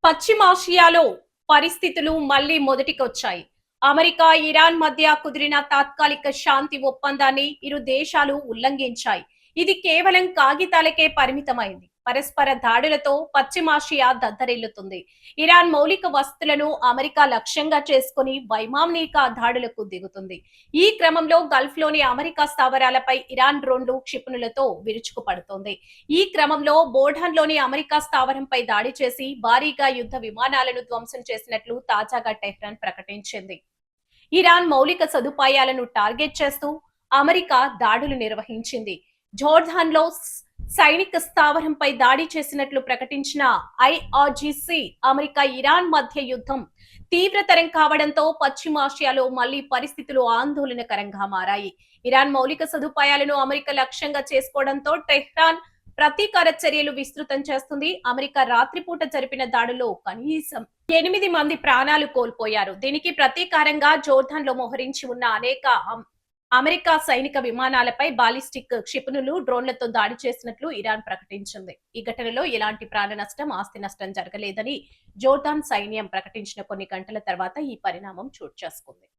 పశ్చిమాసియాలో పరిస్థితులు మళ్లీ మొదటికొచ్చాయి. అమెరికా, ఇరాన్ మధ్య కుదిరిన తాత్కాలిక శాంతి ఒప్పందాన్ని ఇరు దేశాలు ఉల్లంఘించాయి. ఇది కేవలం కాగితాలకే పరిమితమైంది. పరస్పర దాడులతో పశ్చిమాసియా దద్దరిల్లుతుంది. ఇరాన్ మౌలిక వసతులను అమెరికా లక్ష్యంగా చేసుకుని వైమానిక దాడులకు దిగుతుంది. ఈ క్రమంలో గల్ఫ్లోని అమెరికా స్థావరాలపై ఇరాన్ డ్రోన్లు, క్షిపణులతో విరుచుకుపడుతోంది. ఈ క్రమంలో బోర్డాన్లోని అమెరికా స్థావరంపై దాడి చేసి భారీగా యుద్ధ విమానాలను ధ్వంసం చేసినట్లు తాజాగా టెహ్రాన్ ప్రకటించింది. ఇరాన్ మౌలిక సదుపాయాలను టార్గెట్ చేస్తూ అమెరికా దాడులు నిర్వహించింది. జోర్డాన్లో సైనిక స్థావరంపై దాడి చేసినట్లు ప్రకటించిన ఐఆర్జీసీ అమెరికా, ఇరాన్ మధ్య యుద్ధం తీవ్రతరం కావడంతో పశ్చిమాసియాలో మళ్లీ పరిస్థితులు ఆందోళనకరంగా మారాయి. ఇరాన్ మౌలిక సదుపాయాలను అమెరికా లక్ష్యంగా చేసుకోవడంతో టెహ్రాన్ ప్రతీకార చర్యలు విస్తృతం చేస్తుంది. అమెరికా రాత్రిపూట జరిపిన దాడుల్లో కనీసం 8 మంది ప్రాణాలు కోల్పోయారు. దీనికి ప్రతీకారంగా జోర్డాన్ లో మోహరించి ఉన్న అనేక అమెరికా సైనిక విమానాలపై బాలిస్టిక్ క్షిపణులు, డ్రోన్లతో దాడి చేసినట్లు ఇరాన్ ప్రకటించింది. ఈ ఘటనలో ఎలాంటి ప్రాణ నష్టం, ఆస్తి నష్టం జరగలేదని జోర్డాన్ సైన్యం ప్రకటించిన కొన్ని గంటల తర్వాత ఈ పరిణామం చోటు చేసుకుంది.